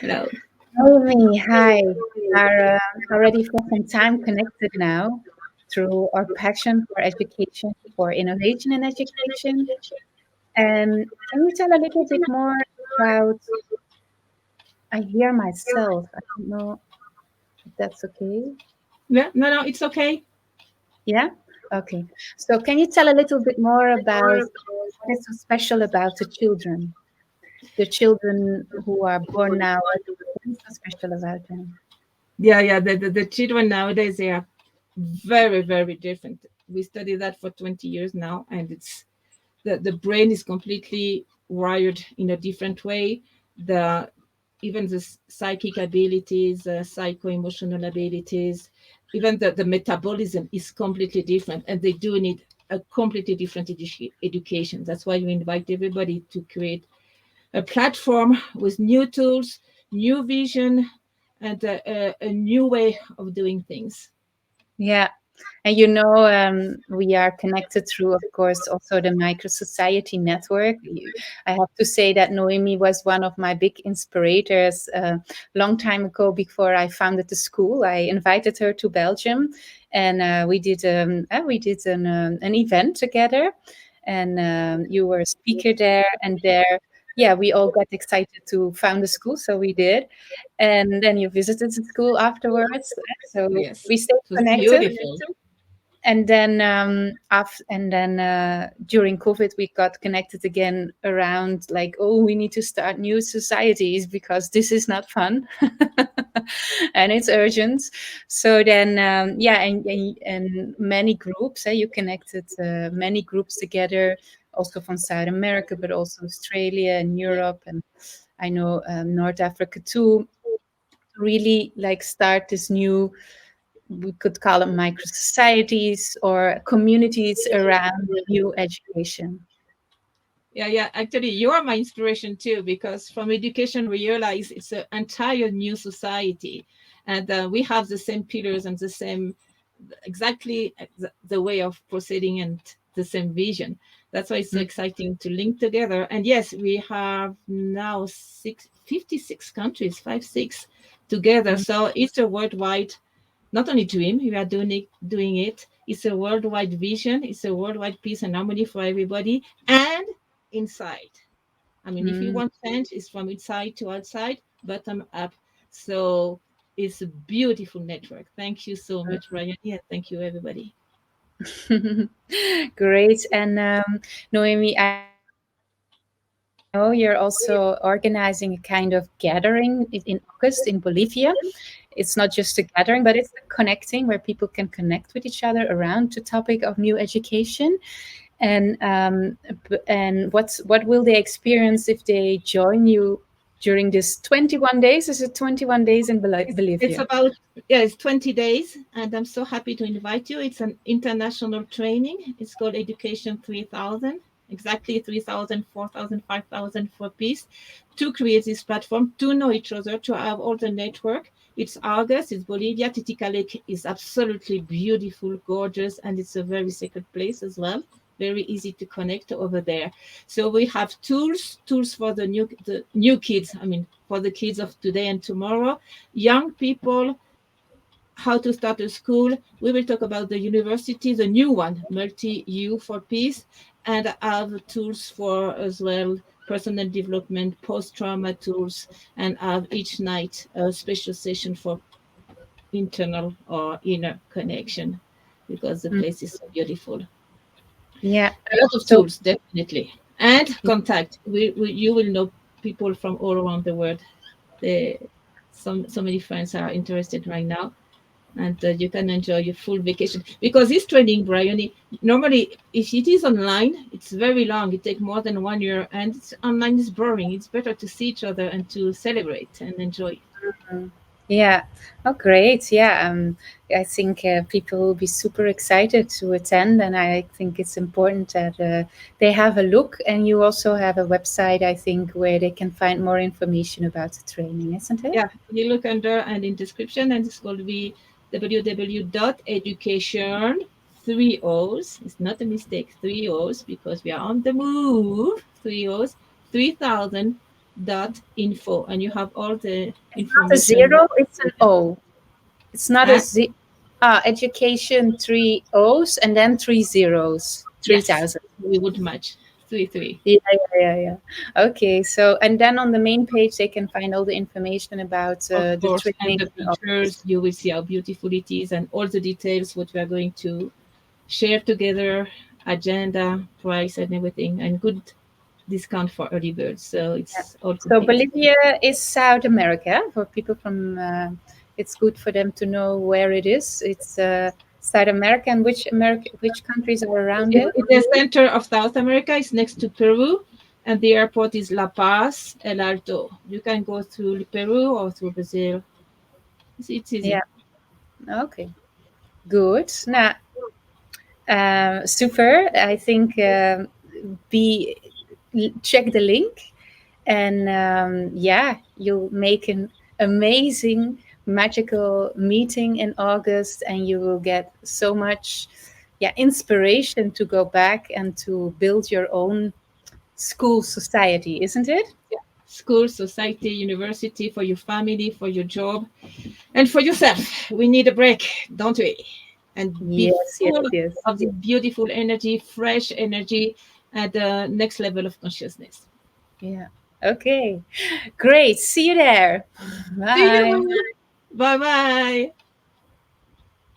Hello. Noemi, hi. We are already for some time connected now through our passion for education, for innovation in education. Can you tell a little bit more about? I hear myself. I don't know if that's okay. Yeah, no, it's okay. Yeah? Okay. So, can you tell a little bit more about what is so special about the children who are born now? What is so special about them? Yeah. The children nowadays, they are very, very different. We study that for 20 years now, and it's the brain is completely wired in a different way. The even the psychic abilities, psycho-emotional abilities, even the metabolism is completely different, and they do need a completely different education. That's why we invite everybody to create a platform with new tools, new vision, and a new way of doing things. Yeah. And we are connected through, of course, also the Micro Society Network. I have to say that Noemi was one of my big inspirators a long time ago before I founded the school. I invited her to Belgium, and we did an event together. And you were a speaker there, and there, yeah, we all got excited to found the school, so we did. And then you visited the school afterwards, so Yes, we stayed it was connected. beautiful. And then during COVID we got connected again around like, oh, we need to start new societies because this is not fun. And it's urgent. So then and many groups, you connected many groups together, also from South America but also Australia and Europe, and I know North Africa too, really like start this new, we could call them micro societies or communities around new education. Yeah. Actually, you are my inspiration too, because from education we realize it's an entire new society, and we have the same pillars and the same exactly the way of proceeding and the same vision. That's why it's so Mm. exciting to link together. And yes, we have now 56 countries, 56 together. Mm. So it's a worldwide, not only dream, we are doing it. It's a worldwide vision. It's a worldwide peace and harmony for everybody. And inside. I mean, if you Mm. want change, it's from inside to outside, bottom up. So it's a beautiful network. Thank you so much, Briony, and thank you, everybody. Great. And Noemi, I know you're also organizing a kind of gathering in August in Bolivia. It's not just a gathering, but it's a connecting where people can connect with each other around the topic of new education. And what will they experience if they join you during this 21 days? Is it 21 days in It's Bolivia? about, yeah, it's 20 days, and I'm so happy to invite you. It's an international training. It's called Education 3000, exactly 3,000, 4,000, 5,000 for peace, to create this platform, to know each other, to have all the network. It's August, it's Bolivia. Titikaka Lake is absolutely beautiful, gorgeous, and it's a very sacred place as well. Very easy to connect over there. So we have tools for the new kids. I mean, for the kids of today and tomorrow, young people, how to start a school. We will talk about the university, the new one, multi-U for peace, and have tools for as well personal development, post-trauma tools, and have each night a special session for internal or inner connection, because the Mm. place is so beautiful. Yeah. A lot of So tools, definitely, and contact. You will know people from all around the world. The, so many friends are interested right now, and you can enjoy your full vacation, because this training, Briony, normally if it is online it's very long, it takes more than 1 year, and it's online is boring. It's better to see each other and to celebrate and enjoy. mm, yeah. Oh, great. Yeah. I think people will be super excited to attend, and I think it's important that they have a look. And you also have a website, I think, where they can find more information about the training, isn't it? Yeah, you look under and in description, and it's going to be www.education, three O's, it's not a mistake, three O's, because we are on the move, three O's, 3000 educatiooon.info, and you have all the Not a information. zero, it's an O. It's not a Huh? Z. Education, 3 O's and then 3 zeros, Yes, 3000. we would match 3. Yeah, yeah, yeah. Okay, so and then on the main page they can find all the information about Of the course, and training the and all this. pictures, you will see how beautiful it is, and all the details what we are going to share together, agenda, price, and everything, and good discount for early birds. So Yeah. it's all So complete. Bolivia is South America for people from. It's good for them to know where it is. It's South America, and which countries are around it? In the center of South America is next to Peru, and the airport is La Paz, El Alto. You can go through Peru or through Brazil. It's easy. Yeah. Okay. Good. Now, super. I think be check the link, and yeah, you'll make an amazing magical meeting in August, and you will get so much, yeah, inspiration to go back and to build your own school society, isn't it? Yeah. School, society, university, for your family, for your job, and for yourself. We need a break, don't we? And be Yes, yes, full yes. of this beautiful energy, fresh energy at the next level of consciousness. Yeah. Okay. Great. See you there. See Bye. you. Bye bye.